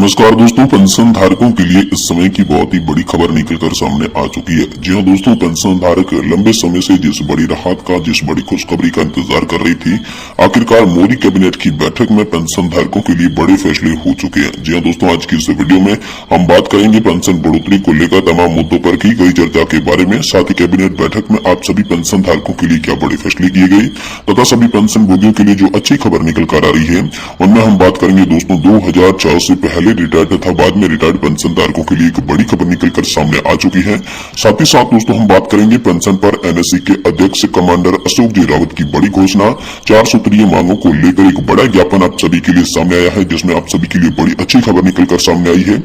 नमस्कार दोस्तों, पेंशन धारकों के लिए इस समय की बहुत ही बड़ी खबर निकलकर सामने आ चुकी है। जी हां दोस्तों, पेंशन धारक लंबे समय से जिस बड़ी राहत का, जिस बड़ी खुशखबरी का इंतजार कर रही थी, आखिरकार मोदी कैबिनेट की बैठक में पेंशन धारकों के लिए बड़े फैसले हो चुके हैं। जी हां दोस्तों, आज की इस वीडियो में हम बात करेंगे पेंशन बढ़ोतरी को लेकर तमाम मुद्दों पर की गई चर्चा के बारे में। साथ ही कैबिनेट बैठक में आप सभी पेंशन धारकों के लिए क्या बड़े फैसले किए गए तथा सभी पेंशन भोगियों के लिए जो अच्छी खबर निकल कर आ रही है उनमें हम बात करेंगे। दोस्तों, 2004 से पहले रिटायर्ड तथा बाद में रिटायर्ड पेंशन धारकों के लिए एक बड़ी खबर निकलकर सामने आ चुकी है। साथ ही साथ दोस्तों हम बात करेंगे पेंशन पर एनएससी के अध्यक्ष कमांडर अशोक जी रावत की बड़ी घोषणा। 4 सूत्रीय मांगों को लेकर एक बड़ा ज्ञापन आप सभी के लिए सामने आया है, जिसमें आप सभी के लिए बड़ी अच्छी खबर निकलकर सामने आई है।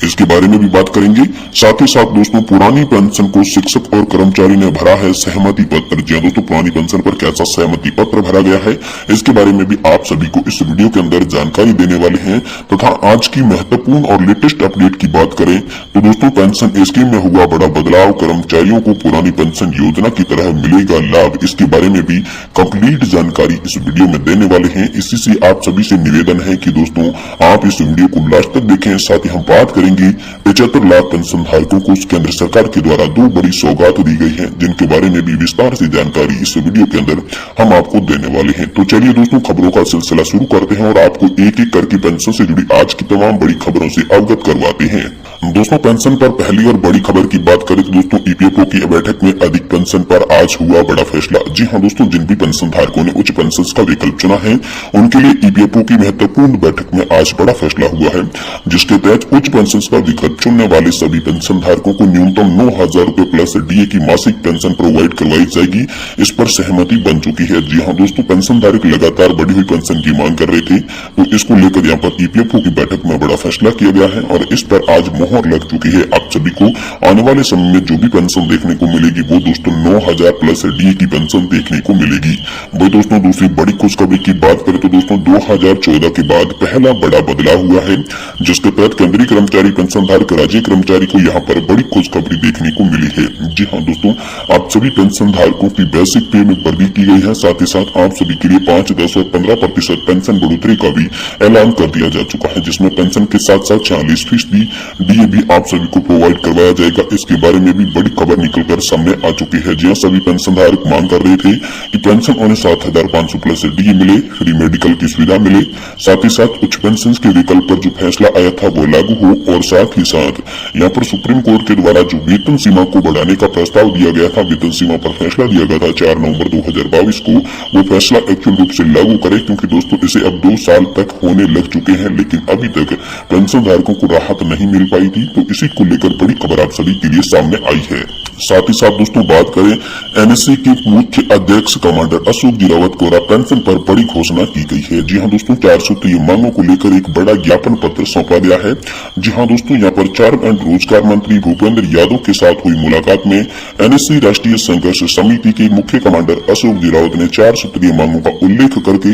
इसके बारे में भी बात करेंगे। साथ ही साथ दोस्तों पुरानी पेंशन को शिक्षक और कर्मचारी ने भरा है सहमति पत्र। जी दोस्तों, पुरानी पेंशन पर कैसा सहमति पत्र भरा गया है, इसके बारे में भी आप सभी को इस वीडियो के अंदर जानकारी देने वाले हैं। तथा आज की महत्वपूर्ण और लेटेस्ट अपडेट की बात करें तो दोस्तों पेंशन स्कीम में हुआ बड़ा बदलाव, कर्मचारियों को पुरानी पेंशन योजना की तरह मिलेगा लाभ, इसके बारे में भी कंप्लीट जानकारी इस वीडियो में देने वाले हैं। इसी से आप सभी से निवेदन है कि दोस्तों आप इस वीडियो को लास्ट तक देखें। साथ ही हम बात करेंगे 75 लाख पेंशन धारकों को केंद्र सरकार के द्वारा 2 बड़ी सौगात दी गई है, जिनके बारे में भी विस्तार से जानकारी इस वीडियो के अंदर हम आपको देने वाले हैं। तो चलिए दोस्तों खबरों का सिलसिला शुरू करते हैं और आपको एक एक करके पेंशन से जुड़ी आज की तमाम बड़ी खबरों से अवगत करवाते हैं। दोस्तों पेंशन पर पहली और बड़ी खबर की बात करें तो दोस्तों ईपीएफओ की बैठक में अधिक पेंशन पर आज हुआ बड़ा फैसला। जी हां दोस्तों, जिन भी पेंशन धारकों ने उच्च पेंशन का विकल्प चुना है उनके लिए ईपीएफओ की महत्वपूर्ण बैठक में आज बड़ा फैसला हुआ है, जिसके तहत उच्च पेंशन का विकल्प चुनने वाले सभी पेंशन धारकों को न्यूनतम 9,000 रूपए प्लस डीए की मासिक पेंशन प्रोवाइड करवाई जाएगी। इस पर सहमति बन चुकी है। जी हाँ दोस्तों, पेंशन धारक लगातार बढ़ी हुई पेंशन की मांग कर रहे थे, तो इसको लेकर यहाँ पर ईपीएफओ की बैठक में बड़ा फैसला किया गया है और इस पर आज मोहर लग चुकी है। आप सभी को आने वाले समय में जो भी पेंशन देखने को मिलेगी वो दोस्तों 9,000 प्लस डीए की पेंशन देखने को मिलेगी। वही दोस्तों दूसरी बड़ी खुशखबरी की बात करें तो दोस्तों 2014 के बाद पहला बड़ा बदलाव हुआ है, जिसके तहत केंद्रीय कर्मचारी पेंशन धारक राज्य कर्मचारी को यहाँ पर बड़ी खुशखबरी देखने को मिली है। जी हाँ दोस्तों, आप सभी पेंशन धारकों की बेसिक पे में वृद्धि की गई है। साथ ही साथ आप सभी के लिए 5, 10 और 15% पेंशन बढ़ोतरी का भी ऐलान कर दिया जा चुका है, जिसमें पेंशन के साथ साथ 46% डीए भी आप सभी को प्रोवाइड करवाया जाएगा। इसके बारे में भी बड़ी खबर निकलकर सामने आ चुकी है। जी सभी पेंशन धारक मांग कर रहे थे कि पेंशन उन्हें 7,500 प्लस डीए मिले, फ्री मेडिकल की सुविधा मिले, साथ ही साथ उच्च पेंशन के विकल्प पर जो फैसला आया था वो लागू हो और साथ ही साथ यहाँ पर सुप्रीम कोर्ट के द्वारा जो वेतन सीमा को बढ़ाने का प्रस्ताव दिया गया था, वेतन सीमा पर फैसला दिया गया था 4 नवंबर 2022 को, वो फैसला एक्चुअल रूप से लागू करे, क्योंकि दोस्तों इसे अब 2 साल तक होने लग चुके हैं, लेकिन अभी तक पेंशन धारकों को राहत नहीं मिल पाई थी। तो इसी को लेकर बड़ी खबर आप सभी के लिए सामने आई है। साथ ही साथ दोस्तों बात करें एनएससी के मुख्य अध्यक्ष कमांडर अशोक जी रावत द्वारा पेंशन पर बड़ी घोषणा की गई है। जी हाँ दोस्तों, 4 सूत्रीय मांगों को लेकर एक बड़ा ज्ञापन पत्र सौंपा गया है। जी हाँ दोस्तों, यहाँ पर चार्म एंड रोजगार मंत्री भूपेंद्र यादव के साथ हुई मुलाकात में एनएससी राष्ट्रीय संघर्ष समिति के मुख्य कमांडर अशोक जी रावत ने 4 सूत्रीय मांगों का उल्लेख करके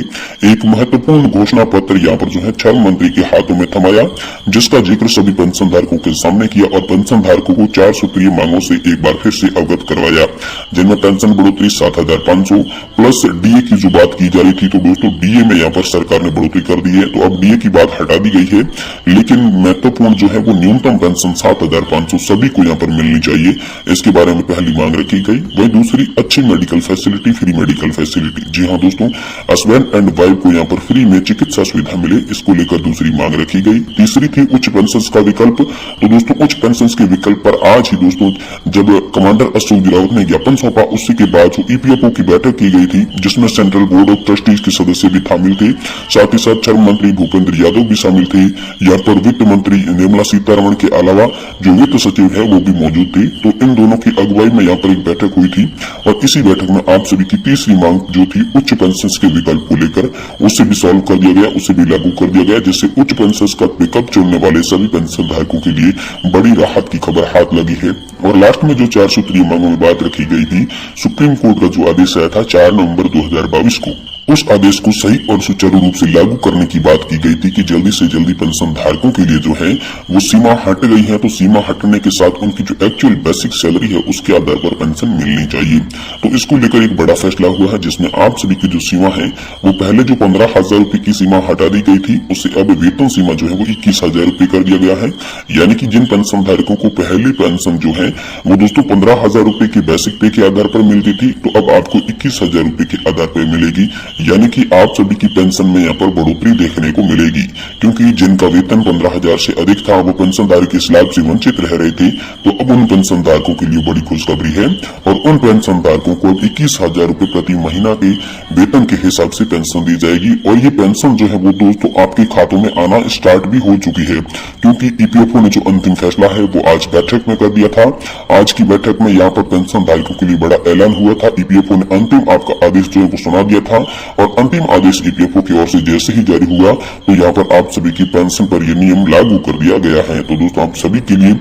एक महत्वपूर्ण घोषणा पत्र यहाँ पर जो है श्रम मंत्री के हाथों में थमाया, जिसका जिक्र सभी पेंशन धारकों के सामने किया और पेंशन धारकों को 4 सूत्रीय मांगों से एक बार फिर से अवगत करवाया, जिनमें पेंशन बढ़ोतरी 7,500 प्लस डीए की जो बात की जा रही थी, तो दोस्तों डीए में यहाँ पर सरकार ने बढ़ोतरी कर दी है, तो अब डीए की बात हटा दी गई है, लेकिन महत्वपूर्ण जो है वो न्यूनतम पेंशन 7,500 सभी को यहाँ पर मिलनी चाहिए। इसके बारे में पहली मांग रखी गई। वही दूसरी अच्छी medical facility, free medical facility. जी हाँ दोस्तों, हस्बैंड एंड वाइफ को यहाँ पर फ्री में चिकित्सा सुविधा मिले, इसको लेकर दूसरी मांग रखी गई। तीसरी थी उच्च पेंशन का विकल्प। तो दोस्तों उच्च पेंशन के विकल्प पर आज ही दोस्तों जब कमांडर अशोक जी रावत ने ज्ञापन सौंपा, उसी के बाद जो ईपीएफओ की बैठक की गई थी, जिसमें सेंट्रल बोर्ड ऑफ ट्रस्टीज के सदस्य भी शामिल थे, साथ ही साथ श्रम मंत्री भूपेंद्र यादव भी शामिल थे। यहाँ पर वित्त मंत्री निर्मला सीतारमण के अलावा जो वित्त सचिव है वो भी मौजूद थे। तो इन दोनों की अगुवाई में यहाँ पर एक बैठक हुई थी और इसी बैठक में आप सभी की तीसरी मांग जो थी उच्च पेंशन के विकल्प को लेकर, उसे भी सॉल्व कर दिया गया, उसे भी लागू कर दिया गया, जिससे उच्च पेंशन का विकल्प चुनने वाले सभी पेंशन धारकों के लिए बड़ी राहत की खबर हाथ लगी है। और लास्ट में जो 4 सूत्रीय मांगों में बात रखी गई थी, सुप्रीम कोर्ट का जो आदेश आया था 4 नवंबर 2022 को, उस आदेश को सही और सुचारू रूप से लागू करने की बात की गई थी कि जल्दी से जल्दी पेंशन धारकों के लिए जो है वो सीमा हट गई है, तो सीमा हटने के साथ उनकी जो एक्चुअल बेसिक सैलरी है उसके आधार पर पेंशन मिलनी चाहिए। तो इसको लेकर एक बड़ा फैसला हुआ है जिसमें आप सभी की जो सीमा है वो पहले जो 15,000 रुपए की सीमा हटा दी गई थी उससे अब वेतन सीमा जो है वो 21,000 रुपए कर दिया गया है। यानी कि जिन पेंशन धारकों को पहली पेंशन जो है वो दोस्तों 15,000 रुपए की बेसिक पे के आधार पर मिलती थी, तो अब आपको 21,000 रुपए के आधार पर मिलेगी। यानी कि आप सभी की पेंशन में यहाँ पर बढ़ोतरी देखने को मिलेगी, क्योंकि जिनका वेतन 15,000 से अधिक था वो पेंशनधारक के इस लाभ से वंचित रह रहे थे, तो अब उन पेंशनधारकों के लिए बड़ी खुशखबरी है और उन पेंशनधारकों को 21,000 रुपए प्रति महीना के वेतन के हिसाब से पेंशन दी जाएगी। और ये पेंशन जो है वो दोस्तों आपके खातों में आना स्टार्ट भी हो चुकी है, क्योंकि ईपीएफओ ने जो अंतिम फैसला है वो आज बैठक में कर दिया था। आज की बैठक में यहाँ पर पेंशन धारकों के लिए बड़ा ऐलान हुआ था। ईपीएफओ ने अंतिम आपका आदेश जो है वो सुना दिया था और अंतिम आदेश ईपीएफओ की ओर से जैसे ही जारी हुआ तो यहाँ पर आप सभी की पेंशन पर यह नियम लागू कर दिया गया है। तो दोस्तों आप सभी के लिए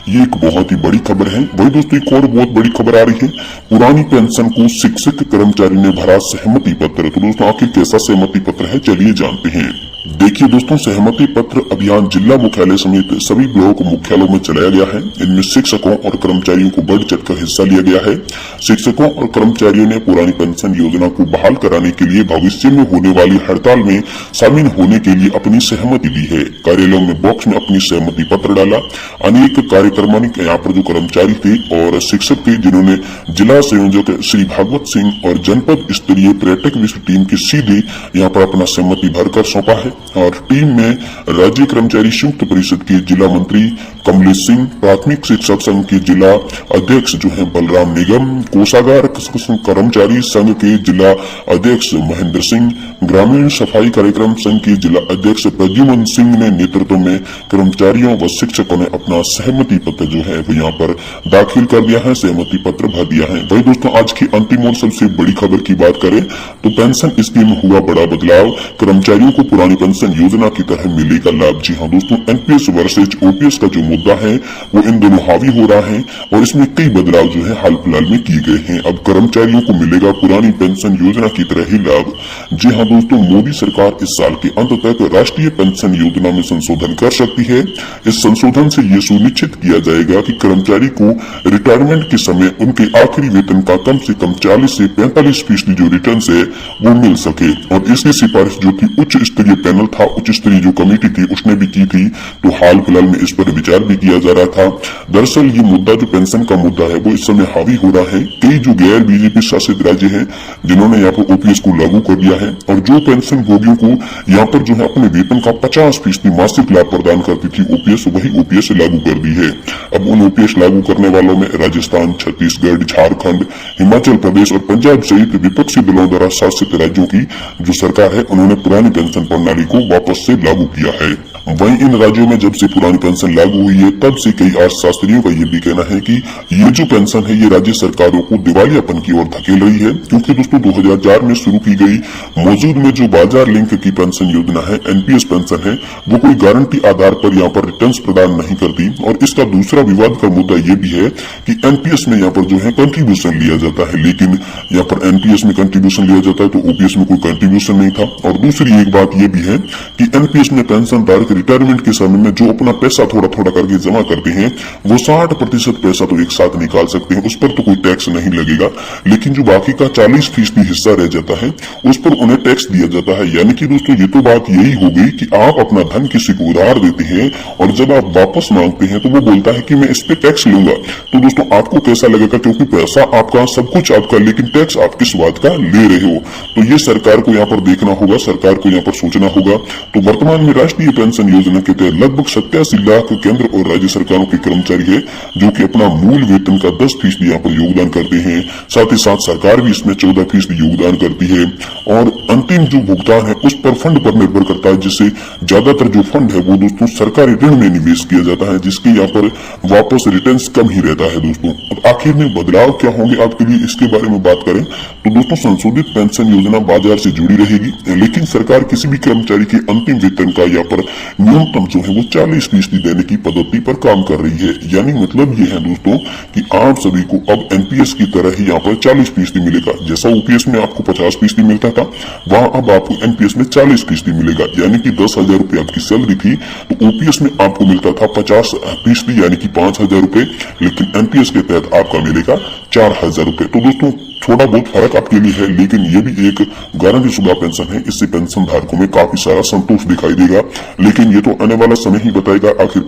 ये एक बहुत ही बड़ी खबर है। वही दोस्तों एक और बहुत बड़ी खबर आ रही है, पुरानी पेंशन को शिक्षक कर्मचारी ने भरा सहमति पत्र। तो दोस्तों आखिर कैसा सहमति पत्र है, चलिए जानते हैं। देखिए दोस्तों, सहमति पत्र अभियान जिला मुख्यालय समेत सभी ब्लॉक मुख्यालयों में चलाया गया है। इनमें शिक्षकों और कर्मचारियों को बढ़ चढ़कर हिस्सा लिया गया है। शिक्षकों और कर्मचारियों ने पुरानी पेंशन योजना को बहाल कराने के लिए भविष्य में होने वाली हड़ताल में शामिल होने के लिए अपनी सहमति दी है। कार्यालयों में बॉक्स में अपनी सहमति पत्र डाला। अनेक कार्यक्रमानिक यहाँ पर जो कर्मचारी थे और शिक्षक थे जिन्होंने जिला संयोजक श्री भागवत सिंह और जनपद स्तरीय पर्यटक विश्व टीम के सीधे यहाँ पर अपना सहमति भरकर सौंपा है। और टीम में राज्य कर्मचारी संयुक्त परिषद के जिला मंत्री कमलेश सिंह, प्राथमिक शिक्षक संघ के जिला अध्यक्ष जो है बलराम निगम, कोषागार कर्मचारी संघ के जिला अध्यक्ष महेंद्र सिंह, ग्रामीण सफाई कार्यक्रम संघ के जिला अध्यक्ष प्रद्युमन सिंह ने नेतृत्व में कर्मचारियों व शिक्षकों ने अपना सहमति पत्र जो है वो यहाँ पर दाखिल कर दिया है, सहमति पत्र भर दिया है। वही दोस्तों आज की अंतिम और सबसे बड़ी खबर की बात करें तो पेंशन स्कीम में हुआ बड़ा बदलाव, कर्मचारियों को पुरानी पेंशन योजना की तरह मिलेगा लाभ। जी हाँ दोस्तों, एनपीएस वर्सेज ओपीएस का जो मुद्दा है वो इन दोनों हावी हो रहा है और इसमें कई बदलाव जो है हाल फिलहाल में किए गए हैं। अब कर्मचारियों को मिलेगा पुरानी पेंशन योजना की तरह ही लाभ। जी हाँ दोस्तों, मोदी सरकार इस साल के अंत तक राष्ट्रीय पेंशन योजना में संशोधन कर सकती है। इस संशोधन से ये सुनिश्चित किया जाएगा कि कर्मचारी को रिटायरमेंट के समय उनके आखिरी वेतन का कम से कम 40 से 45% जो रिटर्न है वो मिल सके। और इसकी सिफारिश जो थी उच्च स्तरीय पैनल था, उच्च स्तरीय जो कमेटी थी उसने भी की थी, तो हाल फिलहाल में इस पर विचार भी किया जा रहा था। दरअसल ये मुद्दा जो पेंशन का मुद्दा है वो इस समय हावी हो रहा है। कई जो गैर बीजेपी शासित राज्य हैं जिन्होंने यहाँ पर ओपीएस को लागू कर दिया है और जो पेंशन भोगियों को यहाँ पर जो है अपने वेतन का 50% मासिक लाभ प्रदान करती थी ओपीएस, वही ओपीएस लागू कर दी है। अब उन ओपीएस लागू करने वालों में राजस्थान, छत्तीसगढ़, झारखंड, हिमाचल प्रदेश और पंजाब सहित विपक्षी दलों द्वारा शासित राज्यों की जो सरकार है उन्होंने पुरानी पेंशन प्रणाली को वापस से लागू किया है। वहीं इन राज्यों में जब से पुरानी पेंशन लागू हुई है तब से कई अर्थशास्त्रियों का ये भी कहना है कि ये जो पेंशन है ये राज्य सरकारों को दिवालियापन की ओर धकेल रही है, क्योंकि दोस्तों 2004 में शुरू की गई मौजूद में जो बाजार लिंक की पेंशन योजना है, एनपीएस पेंशन है, वो कोई गारंटी आधार पर यहाँ पर रिटर्न्स प्रदान नहीं करती। और इसका दूसरा विवाद का मुद्दा ये भी है कि एनपीएस में यहाँ पर जो है कंट्रीब्यूशन लिया जाता है, लेकिन यहाँ पर एनपीएस में कंट्रीब्यूशन लिया जाता है तो ओपीएस में कोई कंट्रीब्यूशन नहीं था। और दूसरी एक बात ये भी है कि एनपीएस में पेंशन धारक रिटायरमेंट के समय में जो अपना पैसा थोड़ा थोड़ा करके जमा करते हैं वो 60% पैसा तो एक साथ निकाल सकते हैं, उस पर तो कोई टैक्स नहीं लगेगा, लेकिन जो बाकी का 40% हिस्सा रह जाता है उस पर उन्हें टैक्स दिया जाता है। यानी कि दोस्तों ये तो बात यही हो गई कि आप अपना धन किसी को उधार देते हैं और जब आप वापस मांगते हैं तो वो बोलता है कि मैं इस पे टैक्स लूंगा। तो दोस्तों आपको कैसा लगेगा, क्योंकि पैसा आपका, सब कुछ आपका, लेकिन टैक्स आप किस बात का ले रहे हो। तो ये सरकार को यहाँ पर देखना होगा, सरकार को यहाँ पर सोचना होगा। तो वर्तमान में राष्ट्रीय पेंशन योजना के तहत लगभग 87 लाख केंद्र और राज्य सरकारों के कर्मचारी है जो कि अपना मूल वेतन का 10% यहाँ पर योगदान करते हैं। साथ ही साथ सरकार भी इसमें 14% योगदान करती है और अंतिम जो भुगतान है उस पर फंड पर निर्भर करता है, जिससे ज्यादातर जो फंड है वो दोस्तों सरकारी ऋण में निवेश किया जाता है, जिसके यहाँ पर वापस रिटर्न्स कम ही रहता है दोस्तों। और आखिर में बदलाव क्या होंगे आपके लिए, इसके बारे में बात करें तो दोस्तों संशोधित पेंशन योजना बाजार से जुड़ी रहेगी, लेकिन सरकार किसी भी कर्मचारी के अंतिम वेतन का यहाँ पर न्यूनतम जो है वो 40% देने की पद्धति पर काम कर रही है। यानी मतलब ये है दोस्तों कि आप सभी को अब एनपीएस की तरह ही यहाँ पर 40% मिलेगा। जैसा ओपीएस में आपको 50% मिलता था, वहां अब आपको एनपीएस में 40% मिलेगा। यानी कि 10,000 रुपए आपकी सैलरी थी तो ओपीएस में आपको मिलता था 50% यानी कि 5,000 रुपए, लेकिन एनपीएस के तहत आपका मिलेगा 4,000 रुपए। तो दोस्तों थोड़ा बहुत फर्क आपके लिए है, लेकिन ये भी एक गारंटी शुदा पेंशन है। इससे पेंशन धारकों में काफी सारा संतोष दिखाई देगा, लेकिन ये तो आने वाला समय ही बताएगा आखिर